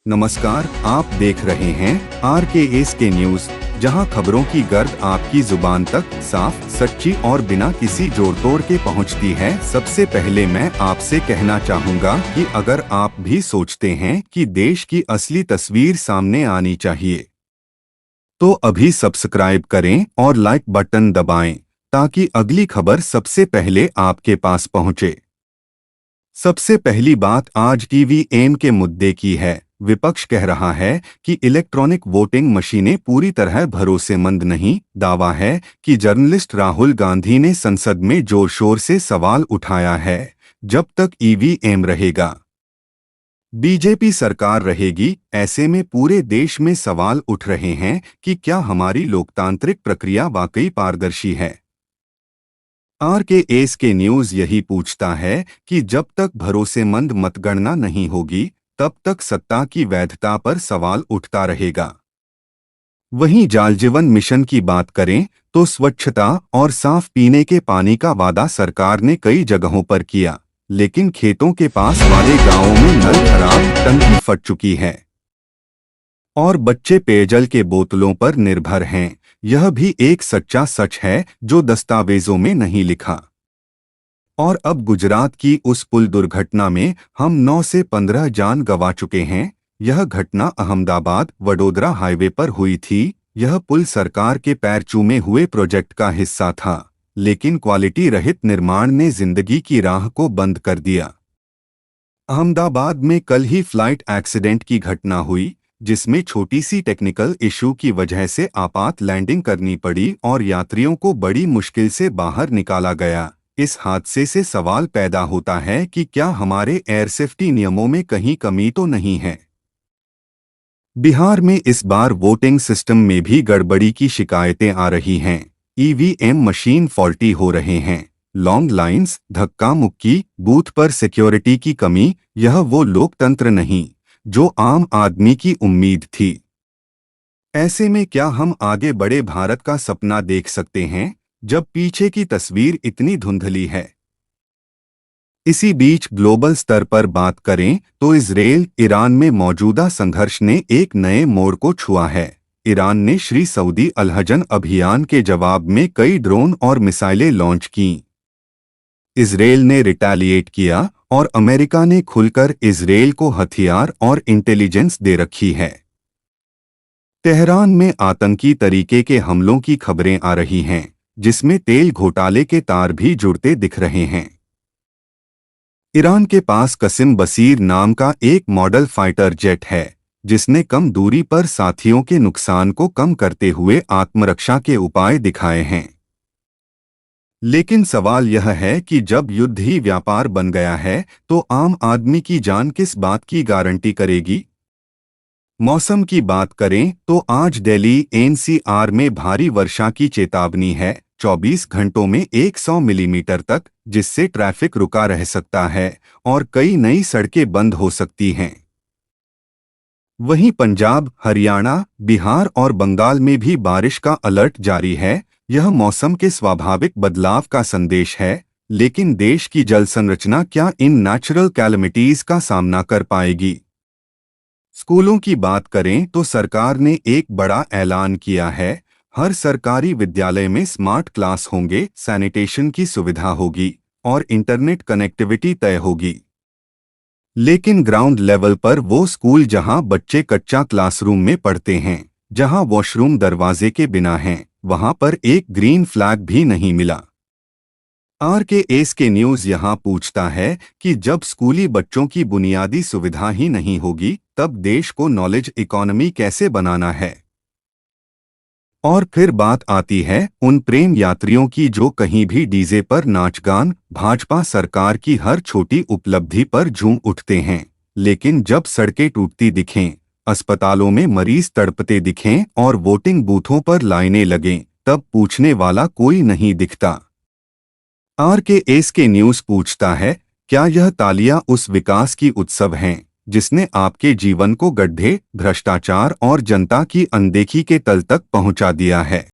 नमस्कार, आप देख रहे हैं RKS के न्यूज, जहां खबरों की गर्द आपकी जुबान तक साफ, सच्ची और बिना किसी जोड़ तोड़ के पहुंचती है। सबसे पहले मैं आपसे कहना चाहूंगा कि अगर आप भी सोचते हैं कि देश की असली तस्वीर सामने आनी चाहिए, तो अभी सब्सक्राइब करें और लाइक बटन दबाएं, ताकि अगली खबर सबसे पहले आपके पास पहुंचे। सबसे पहली बात आज ईवीएम के मुद्दे की है। विपक्ष कह रहा है कि इलेक्ट्रॉनिक वोटिंग मशीनें पूरी तरह भरोसेमंद नहीं। दावा है कि जर्नलिस्ट राहुल गांधी ने संसद में जोर शोर से सवाल उठाया है, जब तक ईवीएम रहेगा, बीजेपी सरकार रहेगी। ऐसे में पूरे देश में सवाल उठ रहे हैं कि क्या हमारी लोकतांत्रिक प्रक्रिया वाकई पारदर्शी है। RKS के न्यूज यही पूछता है कि जब तक भरोसेमंद मतगणना नहीं होगी, तब तक सत्ता की वैधता पर सवाल उठता रहेगा। वहीं जल जीवन मिशन की बात करें तो स्वच्छता और साफ पीने के पानी का वादा सरकार ने कई जगहों पर किया, लेकिन खेतों के पास वाले गांवों में नल खराब, टंकी फट चुकी है और बच्चे पेयजल के बोतलों पर निर्भर हैं। यह भी एक सच्चा सच है जो दस्तावेजों में नहीं लिखा। और अब गुजरात की उस पुल दुर्घटना में हम 9 से 15 जान गंवा चुके हैं। यह घटना अहमदाबाद वडोदरा हाईवे पर हुई थी। यह पुल सरकार के पैर चूमे हुए प्रोजेक्ट का हिस्सा था, लेकिन क्वालिटी रहित निर्माण ने जिंदगी की राह को बंद कर दिया। अहमदाबाद में कल ही फ्लाइट एक्सीडेंट की घटना हुई, जिसमें छोटी सी टेक्निकल इशू की वजह से आपात लैंडिंग करनी पड़ी और यात्रियों को बड़ी मुश्किल से बाहर निकाला गया। इस हादसे से सवाल पैदा होता है कि क्या हमारे एयर सेफ्टी नियमों में कहीं कमी तो नहीं है। बिहार में इस बार वोटिंग सिस्टम में भी गड़बड़ी की शिकायतें आ रही हैं। ईवीएम मशीन फॉल्टी हो रहे हैं, लॉन्ग लाइंस, धक्का मुक्की, बूथ पर सिक्योरिटी की कमी। यह वो लोकतंत्र नहीं जो आम आदमी की उम्मीद थी। ऐसे में क्या हम आगे बढ़े भारत का सपना देख सकते हैं, जब पीछे की तस्वीर इतनी धुंधली है। इसी बीच ग्लोबल स्तर पर बात करें तो इजरायल ईरान में मौजूदा संघर्ष ने एक नए मोड़ को छुआ है। ईरान ने श्री सऊदी अलहजन अभियान के जवाब में कई ड्रोन और मिसाइलें लॉन्च की। इजरायल ने रिटेलिएट किया और अमेरिका ने खुलकर इजरायल को हथियार और इंटेलिजेंस दे रखी है। तेहरान में आतंकी तरीके के हमलों की खबरें आ रही हैं, जिसमें तेल घोटाले के तार भी जुड़ते दिख रहे हैं। ईरान के पास कसिम बसीर नाम का एक मॉडल फाइटर जेट है, जिसने कम दूरी पर साथियों के नुकसान को कम करते हुए आत्मरक्षा के उपाय दिखाए हैं। लेकिन सवाल यह है कि जब युद्ध ही व्यापार बन गया है, तो आम आदमी की जान किस बात की गारंटी करेगी। मौसम की बात करें तो आज दिल्ली NCR में भारी वर्षा की चेतावनी है, 24 घंटों में 100 मिलीमीटर तक, जिससे ट्रैफिक रुका रह सकता है और कई नई सड़कें बंद हो सकती हैं। वहीं पंजाब, हरियाणा, बिहार और बंगाल में भी बारिश का अलर्ट जारी है। यह मौसम के स्वाभाविक बदलाव का संदेश है, लेकिन देश की जल संरचना क्या इन नेचुरल कैलेमिटीज का सामना कर पाएगी। स्कूलों की बात करें तो सरकार ने एक बड़ा ऐलान किया है। हर सरकारी विद्यालय में स्मार्ट क्लास होंगे, सैनिटेशन की सुविधा होगी और इंटरनेट कनेक्टिविटी तय होगी। लेकिन ग्राउंड लेवल पर वो स्कूल जहां बच्चे कच्चा क्लासरूम में पढ़ते हैं, जहां वॉशरूम दरवाजे के बिना हैं, वहां पर एक ग्रीन फ्लैग भी नहीं मिला। RKS के न्यूज यहां पूछता है कि जब स्कूली बच्चों की बुनियादी सुविधा ही नहीं होगी, तब देश को नॉलेज इकोनॉमी कैसे बनाना है। और फिर बात आती है उन प्रेम यात्रियों की जो कहीं भी डीजे पर नाच गान, भाजपा सरकार की हर छोटी उपलब्धि पर झूम उठते हैं, लेकिन जब सड़कें टूटती दिखें, अस्पतालों में मरीज तड़पते दिखें और वोटिंग बूथों पर लाइनें लगें, तब पूछने वाला कोई नहीं दिखता। RKS के न्यूज पूछता है, क्या यह तालियां उस विकास की उत्सव हैं जिसने आपके जीवन को गड्ढे, भ्रष्टाचार और जनता की अनदेखी के तल तक पहुंचा दिया है।